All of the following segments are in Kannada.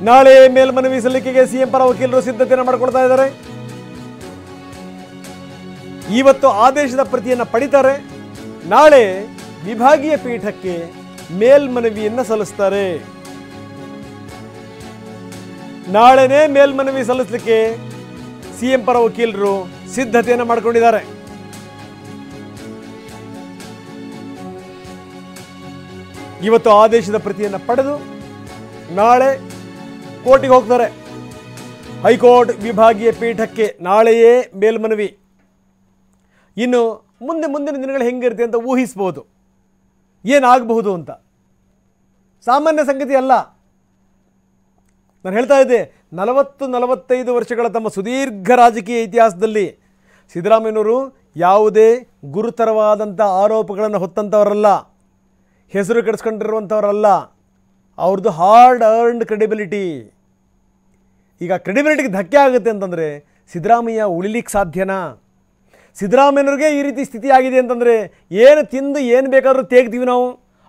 ನಾಳೆ ಮೇಲ್ಮನವಿ ಸಲ್ಲಿಕೆಗೆ ಸಿಎಂ ಪರ ವಕೀಲರು ಸಿದ್ಧತೆಯನ್ನು ಮಾಡಿಕೊಳ್ತಾ ಇದ್ದಾರೆ. ಇವತ್ತು ಆದೇಶದ ಪ್ರತಿಯನ್ನು ಪಡಿತಾರೆ. ನಾಳೆ ವಿಭಾಗೀಯ ಪೀಠಕ್ಕೆ ಮೇಲ್ಮನವಿಯನ್ನು ಸಲ್ಲಿಸ್ತಾರೆ. ನಾಳೆನೇ ಮೇಲ್ಮನವಿ ಸಲ್ಲಿಸಲಿಕ್ಕೆ ಸಿಎಂ ಪರ ವಕೀಲರು ಸಿದ್ಧತೆಯನ್ನು ಮಾಡಿಕೊಂಡಿದ್ದಾರೆ. ಇವತ್ತು ಆದೇಶದ ಪ್ರತಿಯನ್ನು ಪಡೆದು ನಾಳೆ ಕೋರ್ಟಿಗೆ ಹೋಗ್ತಾರೆ. ಹೈಕೋರ್ಟ್ ವಿಭಾಗೀಯ ಪೀಠಕ್ಕೆ ನಾಳೆಯೇ ಮೇಲ್ಮನವಿ. ಇನ್ನು ಮುಂದಿನ ದಿನಗಳು ಹೆಂಗಿರುತ್ತೆ ಅಂತ ಊಹಿಸ್ಬೋದು, ಏನಾಗಬಹುದು ಅಂತ. ಸಾಮಾನ್ಯ ಸಂಗತಿ ಅಲ್ಲ. ನಾನು ಹೇಳ್ತಾ ಇದ್ದೆ, 40-45 ವರ್ಷಗಳ ತಮ್ಮ ಸುದೀರ್ಘ ರಾಜಕೀಯ ಇತಿಹಾಸದಲ್ಲಿ ಸಿದ್ದರಾಮಯ್ಯನವರು ಯಾವುದೇ ಗುರುತರವಾದಂಥ ಆರೋಪಗಳನ್ನು ಹೊತ್ತಂಥವರಲ್ಲ, ಹೆಸರು ಕೆಡಿಸ್ಕೊಂಡಿರುವಂಥವರಲ್ಲ. ಅವ್ರದ್ದು ಹಾರ್ಡ್ ಅರ್ನ್ಡ್ ಕ್ರೆಡಿಬಿಲಿಟಿ. ಈಗ ಕ್ರೆಡಿಬಿಲಿಟಿಗೆ ಧಕ್ಕೆ ಆಗುತ್ತೆ ಅಂತಂದರೆ ಸಿದ್ದರಾಮಯ್ಯ ಉಳಿಲಿಕ್ಕೆ ಸಾಧ್ಯನಾ? ಸಿದ್ದರಾಮಯ್ಯನವ್ರಿಗೆ ಈ ರೀತಿ ಸ್ಥಿತಿ ಆಗಿದೆ ಅಂತಂದರೆ ಏನು ತಿಂದು ಏನು ಬೇಕಾದರೂ ತೇಗ್ತೀವಿ, ನಾವು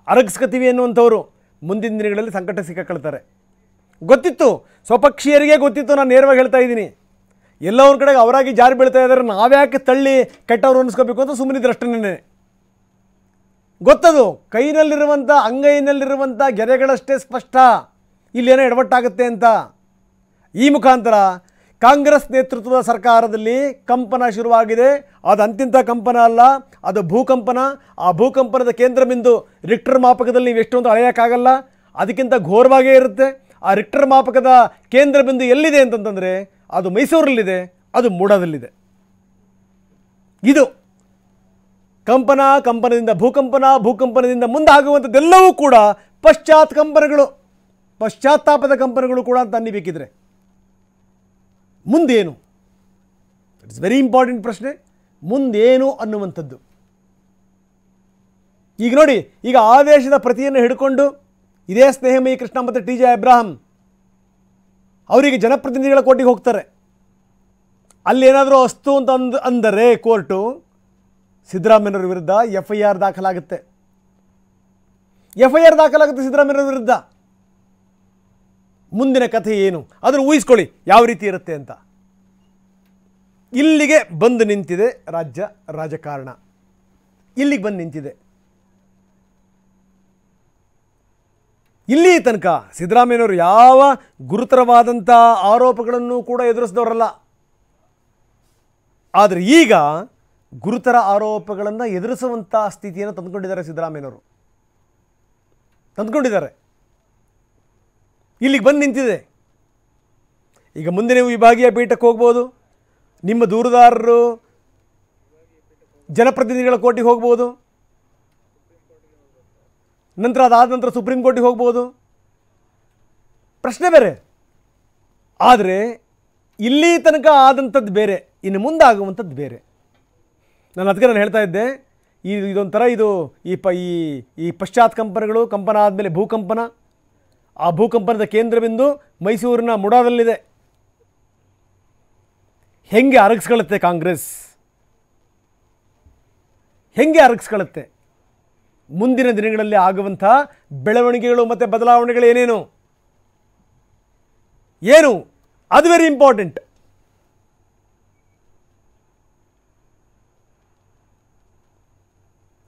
ಅರಗಿಸ್ಕೊತೀವಿ ಅನ್ನುವಂಥವ್ರು ಮುಂದಿನ ದಿನಗಳಲ್ಲಿ ಸಂಕಟ ಸಿಕ್ಕಾಕೊಳ್ತಾರೆ. ಗೊತ್ತಿತ್ತು, ಸ್ವಪಕ್ಷೀಯರಿಗೆ ಗೊತ್ತಿತ್ತು. ನಾನು ನೇರವಾಗಿ ಹೇಳ್ತಾ ಇದ್ದೀನಿ. ಎಲ್ಲ ಒಂದು ಕಡೆಗೆ ಅವರಾಗಿ ಜಾರಿ ಬೀಳ್ತಾ ಇದ್ದಾರೆ, ನಾವ್ಯಾಕೆ ತಳ್ಳಿ ಕೆಟ್ಟವ್ರು ಅನ್ನಿಸ್ಕೋಬೇಕು ಅಂತ ಸುಮ್ಮನಿದ್ರೆ ಅಷ್ಟೇ. ಗೊತ್ತದು, ಕೈನಲ್ಲಿರುವಂಥ ಅಂಗೈನಲ್ಲಿರುವಂಥ ಗೆರೆಗಳಷ್ಟೇ ಸ್ಪಷ್ಟ ಇಲ್ಲೇನೋ ಎಡವಟ್ಟಾಗುತ್ತೆ ಅಂತ. ಈ ಮುಖಾಂತರ ಕಾಂಗ್ರೆಸ್ ನೇತೃತ್ವದ ಸರ್ಕಾರದಲ್ಲಿ ಕಂಪನ ಶುರುವಾಗಿದೆ. ಅದು ಅಂತಿಂಥ ಕಂಪನ ಅಲ್ಲ, ಅದು ಭೂಕಂಪನ. ಆ ಭೂಕಂಪನದ ಕೇಂದ್ರ ಬಿಂದು ರಿಕ್ಟರ್ ಮಾಪಕದಲ್ಲಿ ನೀವು ಎಷ್ಟೊಂದು ಅಳೆಯೋಕ್ಕಾಗಲ್ಲ, ಅದಕ್ಕಿಂತ ಘೋರವಾಗೇ ಇರುತ್ತೆ. ಆ ರಿಕ್ಟರ್ ಮಾಪಕದ ಕೇಂದ್ರ ಬಿಂದು ಎಲ್ಲಿದೆ ಅಂತಂತಂದರೆ ಅದು ಮೈಸೂರಲ್ಲಿದೆ, ಅದು ಮೂಡಾದಲ್ಲಿದೆ. ಇದು ಕಂಪನದಿಂದ ಭೂಕಂಪನದಿಂದ ಮುಂದಾಗುವಂಥದ್ದೆಲ್ಲವೂ ಕೂಡ ಪಶ್ಚಾತ್ತಾಪದ ಕಂಪನಗಳು ಕೂಡ ಅಂತ ಅನ್ನಬೇಕಿದ್ರೆ ಮುಂದೇನು? ಇಟ್ಸ್ ವೆರಿ ಇಂಪಾರ್ಟೆಂಟ್ ಪ್ರಶ್ನೆ, ಮುಂದೇನು ಅನ್ನುವಂಥದ್ದು. ಈಗ ನೋಡಿ, ಈಗ ಆದೇಶದ ಪ್ರತಿಯನ್ನು ಹಿಡ್ಕೊಂಡು ಇದೇ ಸ್ನೇಹಮಯಿ ಕೃಷ್ಣ ಮತ್ತು TJ ಅಬ್ರಾಹಂ ಅವರಿಗೆ ಜನಪ್ರತಿನಿಧಿಗಳ ಕೋರ್ಟಿಗೆ ಹೋಗ್ತಾರೆ. ಅಲ್ಲೇನಾದರೂ ಅಸ್ತು ಅಂತ ಅಂದರೆ ಕೋರ್ಟು ಸಿದ್ದರಾಮಯ್ಯನವರ ವಿರುದ್ಧ FIR ದಾಖಲಾಗುತ್ತೆ. ಸಿದ್ದರಾಮಯ್ಯನವರ ವಿರುದ್ಧ. ಮುಂದಿನ ಕಥೆ ಏನು ಅದನ್ನು ಊಹಿಸ್ಕೊಳ್ಳಿ ಯಾವ ರೀತಿ ಇರುತ್ತೆ ಅಂತ. ಇಲ್ಲಿಗೆ ಬಂದು ನಿಂತಿದೆ ರಾಜಕಾರಣ. ಇಲ್ಲಿಗೆ ಬಂದು ನಿಂತಿದೆ. ಇಲ್ಲಿ ತನಕ ಸಿದ್ದರಾಮಯ್ಯನವರು ಯಾವ ಗುರುತರವಾದಂಥ ಆರೋಪಗಳನ್ನು ಕೂಡ ಎದುರಿಸಿದವರಲ್ಲ. ಆದರೆ ಈಗ ಗುರುತರ ಆರೋಪಗಳನ್ನು ಎದುರಿಸುವಂಥ ಸ್ಥಿತಿಯನ್ನು ತಂದುಕೊಂಡಿದ್ದಾರೆ ಸಿದ್ದರಾಮಯ್ಯನವರು. ಇಲ್ಲಿಗೆ ಬಂದು ನಿಂತಿದೆ. ಈಗ ಮುಂದೆ ನೀವು ವಿಭಾಗೀಯ ಪೀಠಕ್ಕೆ ಹೋಗ್ಬೋದು, ನಿಮ್ಮ ದೂರುದಾರರು ಜನಪ್ರತಿನಿಧಿಗಳ ಕೋರ್ಟಿಗೆ ಹೋಗ್ಬೋದು, ಅದಾದ ನಂತರ ಸುಪ್ರೀಂ ಕೋರ್ಟಿಗೆ ಹೋಗ್ಬೋದು. ಪ್ರಶ್ನೆ ಬೇರೆ. ಆದರೆ ಇಲ್ಲಿ ತನಕ ಆದಂಥದ್ದು ಬೇರೆ, ಇನ್ನು ಮುಂದಾಗುವಂಥದ್ದು ಬೇರೆ. ನಾನು ಹೇಳ್ತಾ ಇದ್ದೆ, ಇದೊಂಥರ ಈ ಪಶ್ಚಾತ್ ಕಂಪನ ಆದಮೇಲೆ ಭೂಕಂಪನ. ಆ ಭೂಕಂಪನದ ಕೇಂದ್ರ ಬಿಂದು ಮೈಸೂರಿನ ಮುಡಾದಲ್ಲಿದೆ. ಹೆಂಗೆ ಅರಗಿಸ್ಕೊಳ್ಳುತ್ತೆ ಕಾಂಗ್ರೆಸ್? ಹೆಂಗೆ ಮುಂದಿನ ದಿನಗಳಲ್ಲಿ ಆಗುವಂಥ ಬೆಳವಣಿಗೆಗಳು ಮತ್ತು ಬದಲಾವಣೆಗಳು ಏನು ಅದು ವೆರಿ ಇಂಪಾರ್ಟೆಂಟ್.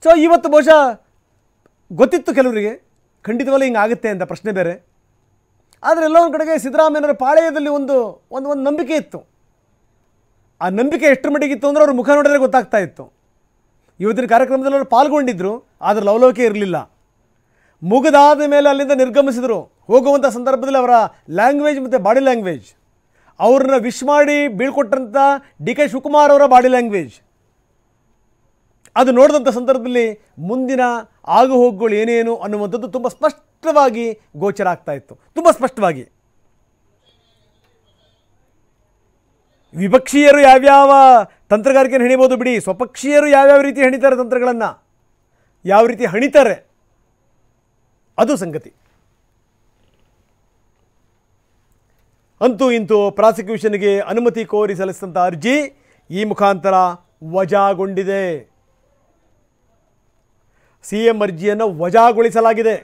ಸೊ ಇವತ್ತು ಬಹುಶಃ ಗೊತ್ತಿತ್ತು ಕೆಲವರಿಗೆ, ಖಂಡಿತವಲ್ಲ ಹಿಂಗಾಗುತ್ತೆ ಅಂತ. ಪ್ರಶ್ನೆ ಬೇರೆ. ಆದರೆ ಎಲ್ಲ ಒಂದು ಕಡೆಗೆ ಸಿದ್ದರಾಮಯ್ಯನವರ ಪಾಳೆಯದಲ್ಲಿ ಒಂದು ನಂಬಿಕೆ ಇತ್ತು. ಆ ನಂಬಿಕೆ ಎಷ್ಟರ ಮಟ್ಟಿಗಿತ್ತು ಅಂದರೆ ಅವ್ರ ಮುಖ ನೋಡಿದ್ರೆ ಗೊತ್ತಾಗ್ತಾ ಇತ್ತು. ಇವತ್ತಿನ ಕಾರ್ಯಕ್ರಮದಲ್ಲಿ ಅವರು ಪಾಲ್ಗೊಂಡಿದ್ದರು, ಆದರೆ ಲವಲವಿಕೆ ಇರಲಿಲ್ಲ. ಮುಗಿದಾದ ಮೇಲೆ ಅಲ್ಲಿಂದ ನಿರ್ಗಮಿಸಿದರು. ಹೋಗುವಂಥ ಸಂದರ್ಭದಲ್ಲಿ ಅವರ ಲ್ಯಾಂಗ್ವೇಜ್ ಮತ್ತು ಬಾಡಿ ಲ್ಯಾಂಗ್ವೇಜ್, ಅವ್ರನ್ನ ವಿಶ್ ಮಾಡಿ ಬೀಳ್ಕೊಟ್ಟಂಥ DK ಶಿವಕುಮಾರ್ ಅವರ ಬಾಡಿ ಲ್ಯಾಂಗ್ವೇಜ್, ಅದು ನೋಡಿದಂಥ ಸಂದರ್ಭದಲ್ಲಿ ಮುಂದಿನ ಆಗುಹೋಗುಗಳು ಏನೇನು ಅನ್ನುವಂಥದ್ದು ತುಂಬ ಸ್ಪಷ್ಟವಾಗಿ ಗೋಚರ ಆಗ್ತಾ ಇತ್ತು. ತುಂಬ ಸ್ಪಷ್ಟವಾಗಿ ವಿಪಕ್ಷೀಯರು ಯಾವ್ಯಾವ ತಂತ್ರಗಾರಿಕೆಯನ್ನು ಹೆಣಿಬೋದು ಬಿಡಿ, ಸ್ವಪಕ್ಷೀಯರು ಯಾವ್ಯಾವ ರೀತಿ ಹೆಣಿತಾರೆ ತಂತ್ರಗಳನ್ನು, ಯಾವ ರೀತಿ ಹಣಿತಾರೆ ಅದು ಸಂಗತಿ. ಅಂತೂ ಇಂತೂ ಪ್ರಾಸಿಕ್ಯೂಷನ್ಗೆ ಅನುಮತಿ ಕೋರಿ ಸಲ್ಲಿಸಿದಂಥ ಅರ್ಜಿ ಈ ಮುಖಾಂತರ ವಜಾಗೊಂಡಿದೆ. CM ಅರ್ಜಿಯನ್ನು ವಜಾಗೊಳಿಸಲಾಗಿದೆ.